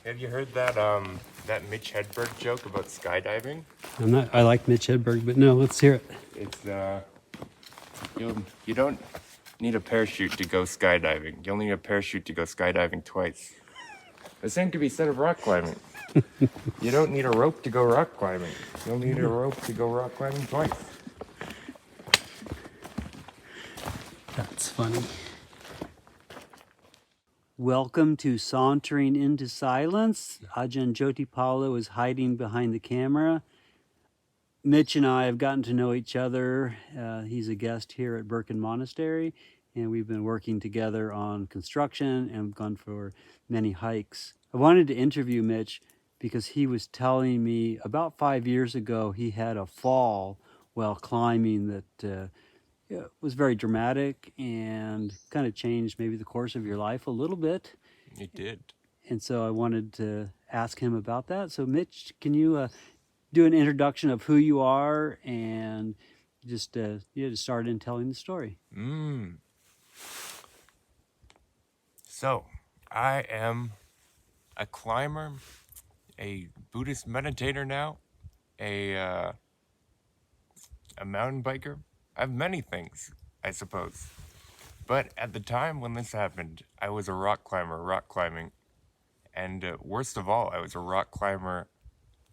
Have you heard that that Mitch Hedberg joke about skydiving? I like Mitch Hedberg, but no, let's hear it. It's you don't need a parachute to go skydiving. You only need a parachute to go skydiving twice. The same could be said of rock climbing. You don't need a rope to go rock climbing. You only need a rope to go rock climbing twice. That's funny. Welcome to Sauntering into Silence. Ajahn Jyotipalo is hiding behind the camera. Mitch and I have gotten to know each other. He's a guest here at Birken Monastery, and we've been working together on construction and gone for many hikes. I wanted to interview Mitch because he was telling me about 5 years ago he had a fall while climbing that was very dramatic and kind of changed maybe the course of your life a little bit. It did. And so I wanted to ask him about that. So Mitch, can you do an introduction of who you are and just start in telling the story? So, I am a climber, a Buddhist meditator now, a mountain biker. I have many things, I suppose. But at the time when this happened, I was a rock climber, rock climbing. And worst of all, I was a rock climber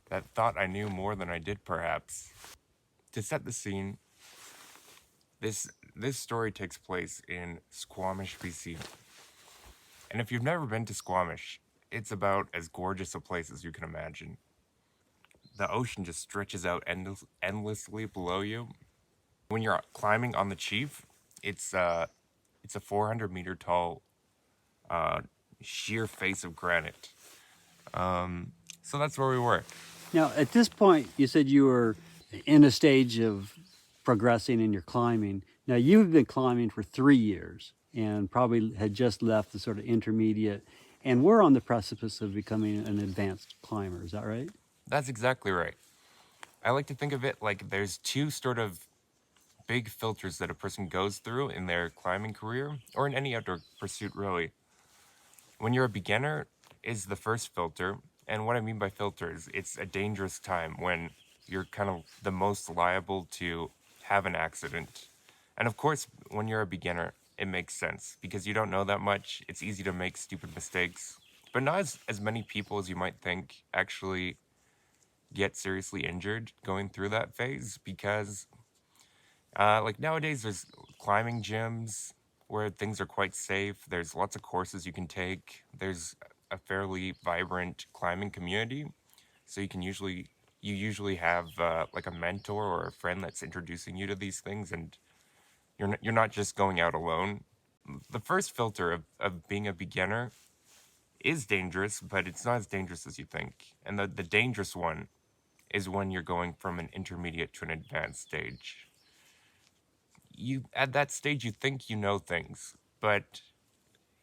that thought I knew more than I did, perhaps. To set the scene, this story takes place in Squamish, BC. And if you've never been to Squamish, it's about as gorgeous a place as you can imagine. The ocean just stretches out endlessly below you. When you're climbing on the Chief, it's a 400-meter tall sheer face of granite. So that's where we were. Now, at this point, you said you were in a stage of progressing in your climbing. Now, you've been climbing for 3 years and probably had just left the sort of intermediate, and we're on the precipice of becoming an advanced climber. Is that right? That's exactly right. I like to think of it like there's two sort of big filters that a person goes through in their climbing career, or in any outdoor pursuit, really. When you're a beginner is the first filter, and what I mean by filters, it's a dangerous time when you're kind of the most liable to have an accident. And of course, when you're a beginner, it makes sense, because you don't know that much, it's easy to make stupid mistakes. But not as many people as you might think actually get seriously injured going through that phase, because like nowadays there's climbing gyms where things are quite safe. There's lots of courses you can take. There's a fairly vibrant climbing community. So you usually have like a mentor or a friend that's introducing you to these things, and you're not just going out alone. The first filter of being a beginner is dangerous, but it's not as dangerous as you think. And the dangerous one is when you're going from an intermediate to an advanced stage. At that stage you think you know things, but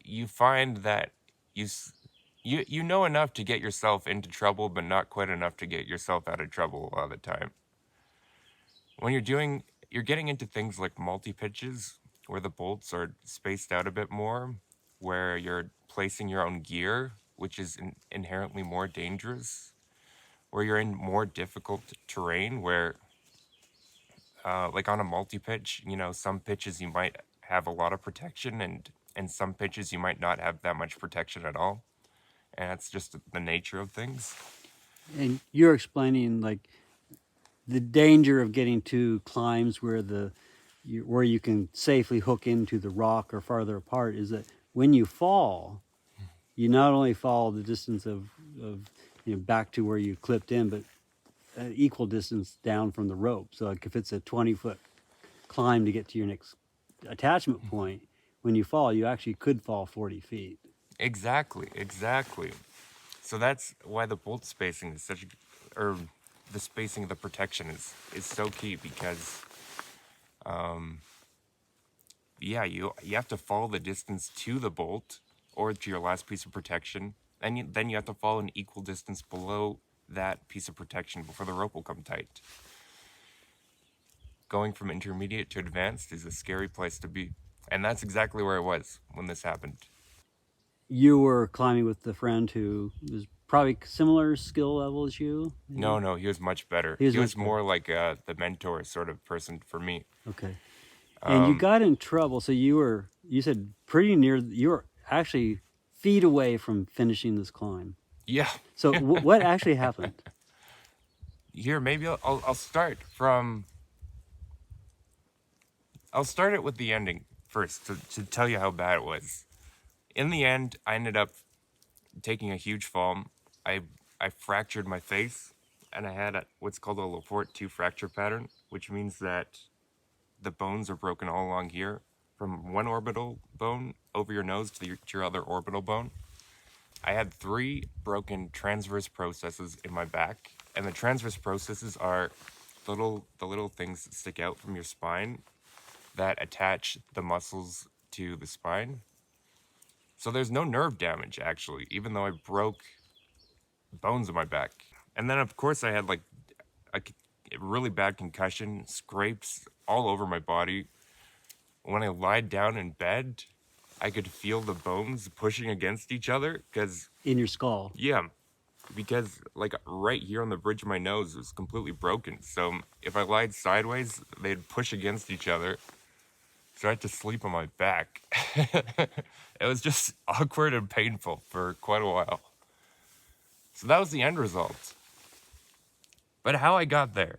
you find that you know enough to get yourself into trouble, but not quite enough to get yourself out of trouble a lot of the time. When you're getting into things like multi-pitches, where the bolts are spaced out a bit more, where you're placing your own gear, which is inherently more dangerous, where you're in more difficult terrain, where like on a multi-pitch, some pitches you might have a lot of protection, and some pitches you might not have that much protection at all. And that's just the nature of things. And you're explaining like the danger of getting to climbs where where you can safely hook into the rock or farther apart is that when you fall, you not only fall the distance of back to where you clipped in, but an equal distance down from the rope. So like if it's a 20-foot climb to get to your next attachment point, when you fall, you actually could fall 40 feet. Exactly. So that's why the bolt spacing is or the spacing of the protection is so key, because you have to follow the distance to the bolt or to your last piece of protection, and then you have to follow an equal distance below that piece of protection before the rope will come tight. Going from intermediate to advanced is a scary place to be, and that's exactly where I was when this happened. you were climbing with the friend who was probably similar skill level as you? Maybe? No, he was much better. He was He was much better. more like the mentor sort of person for me. Okay. And you Um, got in trouble. So you said pretty near, you were actually feet away from finishing this climb. yeah. So what actually happened? Here, maybe I'll start from. I'll start it with the ending first to tell you how bad it was. In the end, I ended up taking a huge fall. I I fractured my face, and I had what's called a Laporte 2 fracture pattern, which means that the bones are broken all along here, from one orbital bone over your nose to your other orbital bone. I had 3 broken transverse processes in my back, and the transverse processes are the little things that stick out from your spine that attach the muscles to the spine. So there's no nerve damage actually, even though I broke bones in my back. And then of course I had like a really bad concussion, scrapes all over my body. When I lied down in bed, I could feel the bones pushing against each other because In your skull. yeah, because like right here on the bridge of my nose was completely broken. So if I lied sideways, they'd push against each other. So I had to sleep on my back. It was just awkward and painful for quite a while. So that was the end result. But how I got there?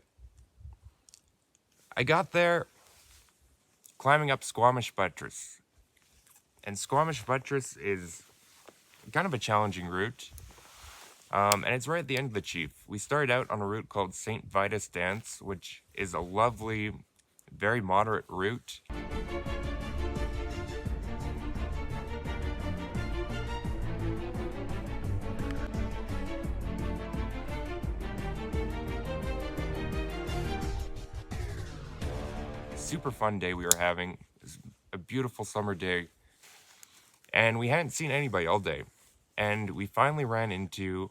I got there climbing up Squamish Buttress. And Squamish Buttress is kind of a challenging route. And it's right at the end of the Chief. We started out on a route called Saint Vitus Dance, which is a lovely, very moderate route. Super fun day we were having. It was a beautiful summer day. And we hadn't seen anybody all day. And we finally ran into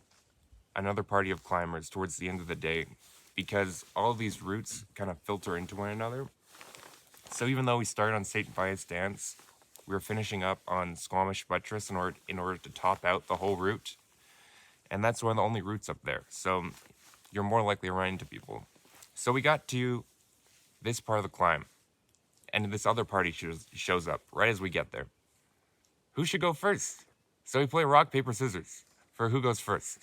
another party of climbers towards the end of the day because all of these routes kind of filter into one another. So even though we started on St. Vitus Dance, we were finishing up on Squamish Buttress in order to top out the whole route. And that's one of the only routes up there. So you're more likely to run into people. So we got to this part of the climb. And this other party shows up right as we get there. Who should go first? So we play rock, paper, scissors for who goes first.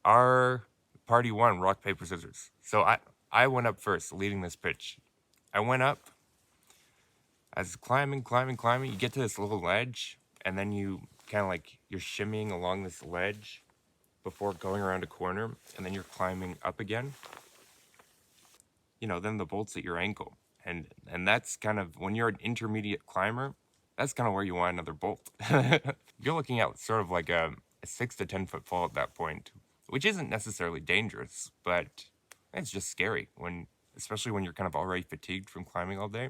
Our party won rock, paper, scissors. So I went up first, leading this pitch. I went up. I was climbing. You get to this little ledge, and then you kind of like, you're shimmying along this ledge before going around a corner, and then you're climbing up again. You know, then the bolt's at your ankle. And that's kind of, when you're an intermediate climber, that's kind of where you want another bolt. You're looking at sort of like a 6 to 10 foot fall at that point, which isn't necessarily dangerous, but it's just scary especially when you're kind of already fatigued from climbing all day.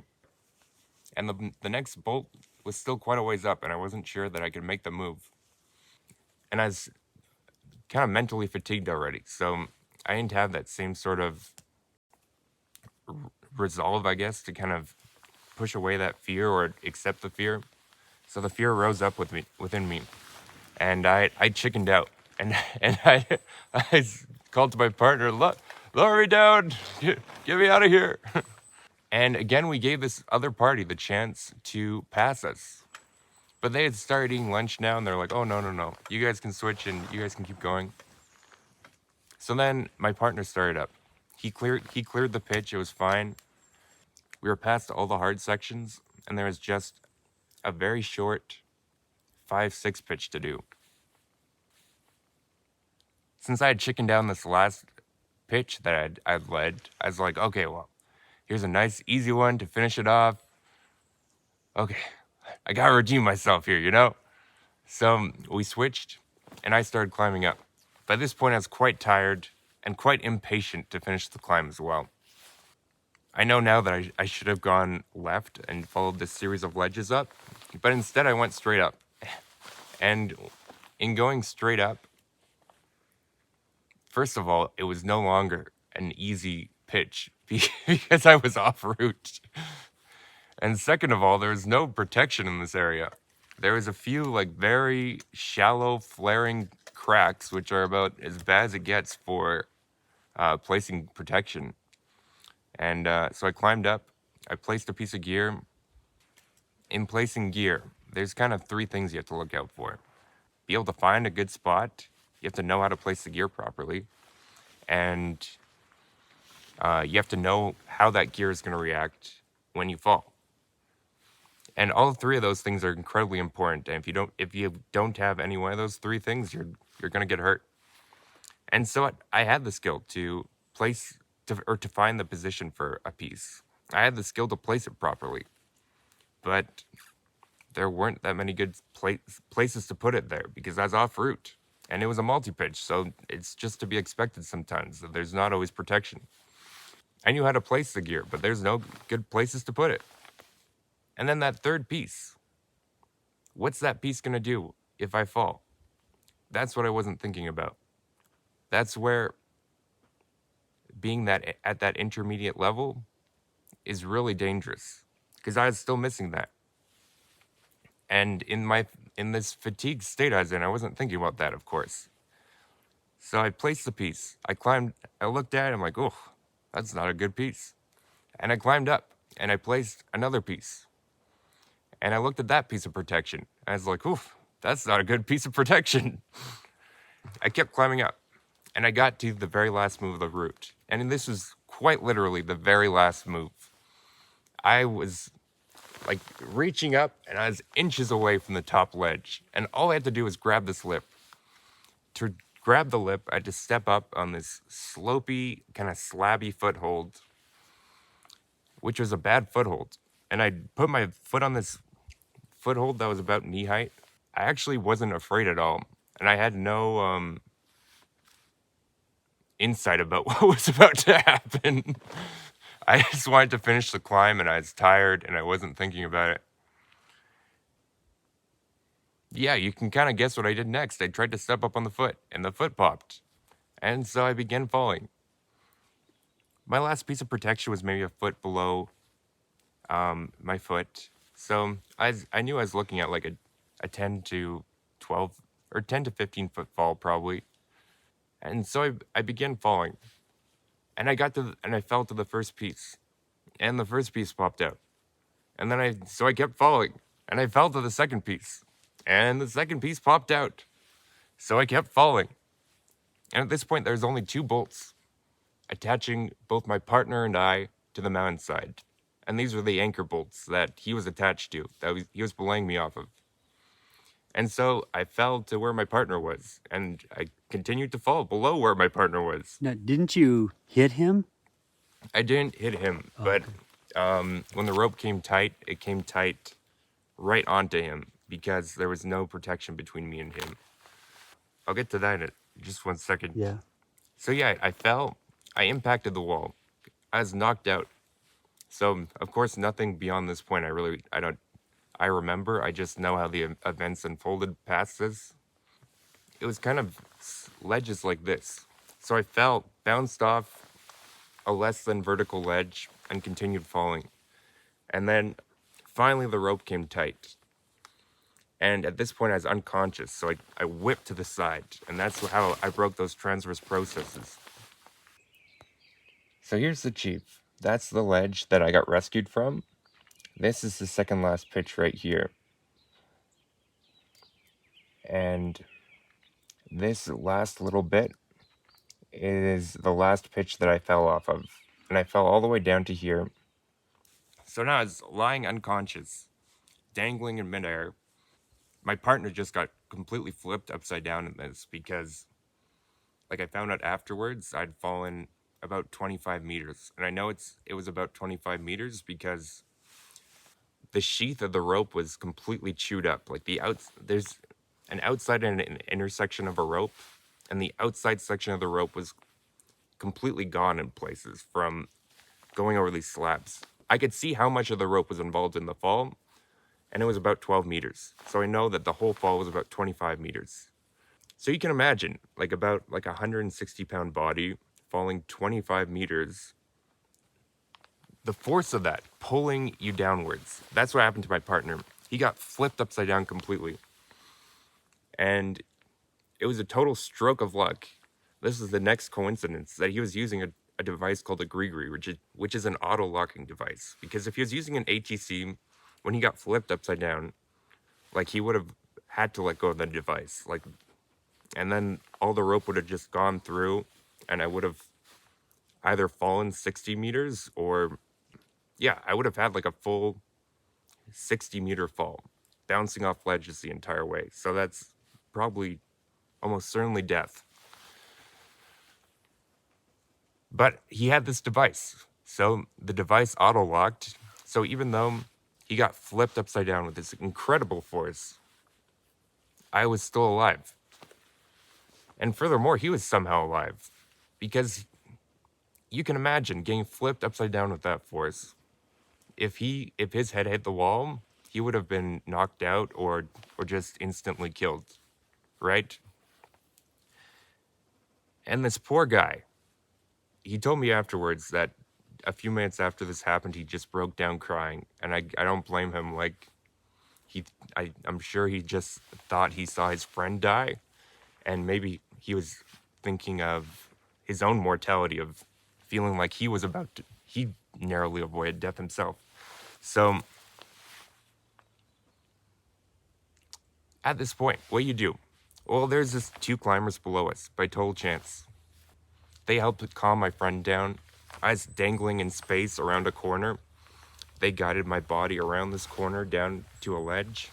And the next bolt was still quite a ways up, and I wasn't sure that I could make the move. And I was kind of mentally fatigued already, so I didn't have that same sort of resolve, I guess, to kind of push away that fear or accept the fear. So the fear rose up within me, and I chickened out, and I called to my partner, lower me down, get me out of here. And again, we gave this other party the chance to pass us, but they had started eating lunch now, and they're like, oh no, you guys can switch and you guys can keep going. So then my partner started up. He cleared the pitch. It was fine. We were past all the hard sections, and there was just a very short 5-6 pitch to do. Since I had chickened down this last pitch that I'd led, I was like, okay, well, here's a nice easy one to finish it off. Okay, I gotta redeem myself here, you know? So we switched, and I started climbing up. By this point, I was quite tired and quite impatient to finish the climb as well. I know now that I should have gone left and followed this series of ledges up, but instead I went straight up. And in going straight up, first of all, it was no longer an easy pitch because I was off route. And second of all, there was no protection in this area. there was a few like very shallow flaring cracks, which are about as bad as it gets for placing protection. And so I climbed up, I placed a piece of gear. In placing gear, there's kind of three things you have to look out for. Be able to find a good spot, you have to know how to place the gear properly, and you have to know how that gear is going to react when you fall. And all three of those things are incredibly important. And if you don't have any one of those three things, you're going to get hurt. And so I had the skill to place to find the position for a piece. I had the skill to place it properly, but there weren't that many good places to put it there because I was off route. And it was a multi-pitch, so it's just to be expected sometimes that there's not always protection. I knew how to place the gear, but there's no good places to put it. And then that third piece. What's that piece going to do if I fall? That's what I wasn't thinking about. That's where being that at that intermediate level is really dangerous because I was still missing that. And in this fatigued state I was in, I wasn't thinking about that, of course. So I placed the piece. I climbed, I looked at it, I'm like, oh, that's not a good piece. And I climbed up and I placed another piece. And I looked at that piece of protection. And I was like, oof, that's not a good piece of protection. I kept climbing up and I got to the very last move of the route. And this was quite literally the very last move. I was like reaching up and I was inches away from the top ledge. And all I had to do was grab this lip. To grab the lip, I had to step up on this slopey, kind of slabby foothold, which was a bad foothold. And I put my foot on this foothold that was about knee height. I actually wasn't afraid at all. And I had no insight about what was about to happen. I just wanted to finish the climb and I was tired and I wasn't thinking about it. Yeah, you can kind of guess what I did next. I tried to step up on the foot and the foot popped. And so I began falling. My last piece of protection was maybe a foot below my foot. So I knew I was looking at like a 10 to 12 or 10 to 15 foot fall probably. And so I began falling. And I fell to the first piece. And the first piece popped out. And then I kept falling. And I fell to the second piece. And the second piece popped out. So I kept falling. And at this point there's only two bolts attaching both my partner and I to the mountainside. And these were the anchor bolts that he was attached to, he was belaying me off of. And so I fell to where my partner was, and I continued to fall below where my partner was. Now, didn't you hit him? I didn't hit him, but when the rope came tight, it came tight right onto him because there was no protection between me and him. I'll get to that in just 1 second. Yeah. So yeah, I fell. I impacted the wall. I was knocked out. So of course, nothing beyond this point. I remember. I just know how the events unfolded past this. It was kind of ledges like this. So I fell, bounced off a less than vertical ledge, and continued falling. And then finally the rope came tight. And at this point I was unconscious, so I whipped to the side, and that's how I broke those transverse processes. So here's the chief. That's the ledge that I got rescued from. This is the second last pitch right here. And this last little bit is the last pitch that I fell off of. And I fell all the way down to here. So now I was lying unconscious, dangling in midair. My partner just got completely flipped upside down in this because, like I found out afterwards, I'd fallen about 25 meters. And I know it was about 25 meters because the sheath of the rope was completely chewed up. Like there's an outside and an intersection of a rope, and the outside section of the rope was completely gone in places from going over these slabs. I could see how much of the rope was involved in the fall, and it was about 12 meters. So I know that the whole fall was about 25 meters. So you can imagine, about a 160-pound body falling 25 meters, the force of that pulling you downwards. That's what happened to my partner. he got flipped upside down completely. And it was a total stroke of luck. This is the next coincidence, that he was using a device called a gree-gree, which is an auto-locking device. Because if he was using an ATC, when he got flipped upside down, like, he would have had to let go of the device. Like, and then all the rope would have just gone through, and I would have either fallen 60 meters or, yeah, I would have had like a full 60-meter fall, bouncing off ledges the entire way. So that's probably almost certainly death. But he had this device. So the device auto-locked. So even though he got flipped upside down with this incredible force, I was still alive. And furthermore, he was somehow alive. Because you can imagine getting flipped upside down with that force. If his head hit the wall, he would have been knocked out or just instantly killed. Right? And this poor guy, he told me afterwards that a few minutes after this happened, he just broke down crying. And I don't blame him. Like, I'm sure he just thought he saw his friend die. And maybe he was thinking of his own mortality, of feeling like he narrowly avoided death himself. So at this point, what do you do? Well, there's this 2 climbers below us by total chance. They helped calm my friend down. I was dangling in space around a corner. They guided my body around this corner down to a ledge.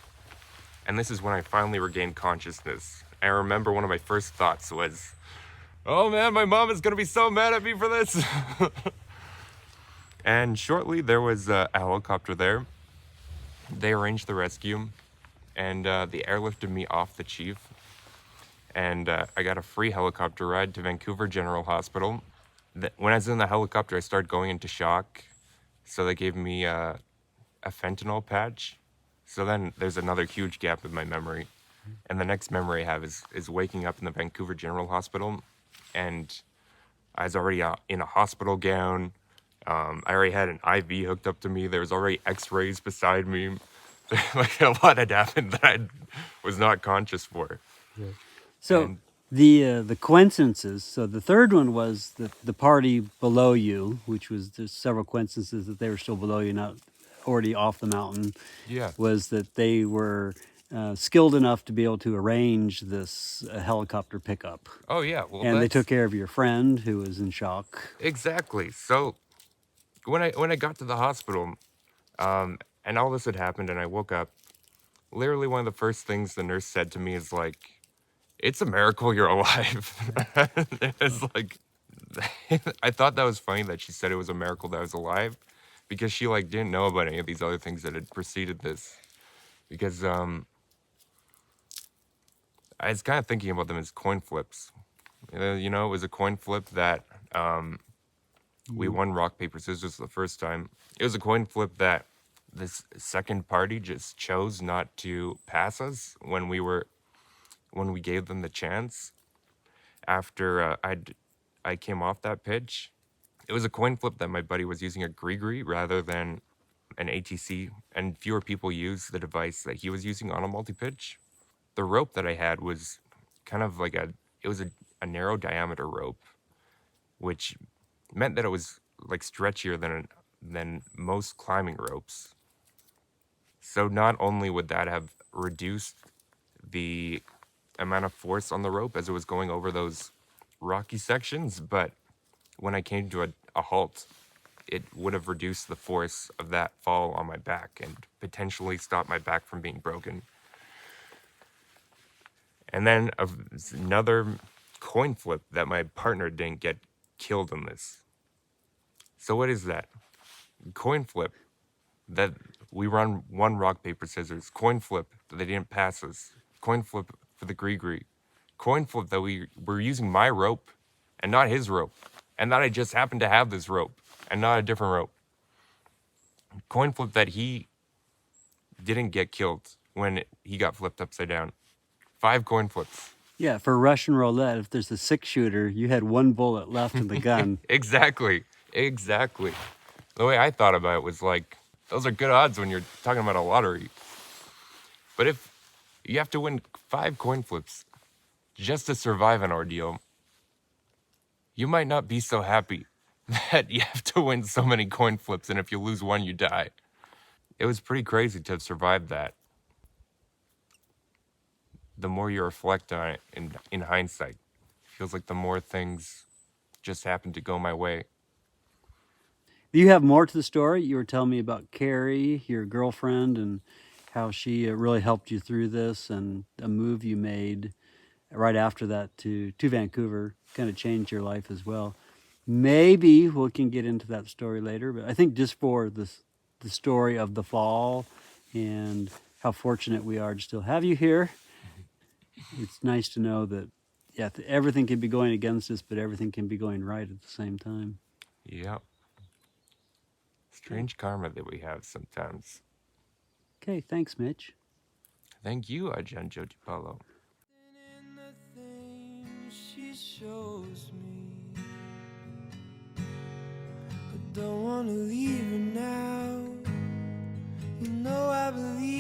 And this is when I finally regained consciousness. I remember one of my first thoughts was, oh man, my mom is going to be so mad at me for this. And shortly there was a helicopter there. They arranged the rescue, and they airlifted me off the chief. And I got a free helicopter ride to Vancouver General Hospital. When I was in the helicopter, I started going into shock. So they gave me a fentanyl patch. So then there's another huge gap in my memory. And the next memory I have is waking up in the Vancouver General Hospital. And I was already in a hospital gown. I already had an IV hooked up to me. There was already x-rays beside me. Like, a lot had happened that I was not conscious for. Yeah. So And the coincidences. So the third one was the party below you, which was there's several coincidences that they were still below you, not already off the mountain. yeah. Was that they were skilled enough to be able to arrange this helicopter pickup, Oh yeah. Well, and they that's took care of your friend who was in shock. exactly. So when I got to the hospital, and all this had happened, and I woke up, literally one of the first things the nurse said to me is like, "It's a miracle you're alive." It's like, I thought that was funny that she said it was a miracle that I was alive, because she like didn't know about any of these other things that had preceded this. Because I was kind of thinking about them as coin flips. It was a coin flip that we won rock, paper, scissors the first time. It was a coin flip that this second party just chose not to pass us when we gave them the chance. After I came off that pitch, it was a coin flip that my buddy was using a gree-gree rather than an ATC, and fewer people used the device that he was using on a multi-pitch. The rope that I had was kind of like it was a narrow diameter rope, which meant that it was like stretchier than most climbing ropes. So not only would that have reduced the amount of force on the rope as it was going over those rocky sections, but when I came to a halt, it would have reduced the force of that fall on my back and potentially stopped my back from being broken. And then another coin flip that my partner didn't get killed in this. So what is that? Coin flip that we run one rock, paper, scissors. Coin flip that they didn't pass us. Coin flip for the gree-gree. Coin flip that we were using my rope and not his rope. And that I just happened to have this rope and not a different rope. Coin flip that he didn't get killed when he got flipped upside down. 5 coin flips. Yeah, for Russian roulette, if there's a 6-shooter, you had 1 bullet left in the gun. Exactly. The way I thought about it was like, those are good odds when you're talking about a lottery. But if you have to win 5 coin flips just to survive an ordeal, you might not be so happy that you have to win so many coin flips, and if you lose one, you die. It was pretty crazy to have survived that. The more you reflect on it in hindsight, it feels like the more things just happened to go my way. You have more to the story. You were telling me about Carrie, your girlfriend, and how she really helped you through this, and a move you made right after that to Vancouver kind of changed your life as well. Maybe we can get into that story later, but I think just for the story of the fall and how fortunate we are to still have you here, it's nice to know that yeah, everything can be going against us, but everything can be going right at the same time. Yep. Strange karma that we have sometimes. Okay, thanks, Mitch. Thank you, Ajahn Jyotipalo. In the things she shows me, I don't wanna leave her now. You know I believe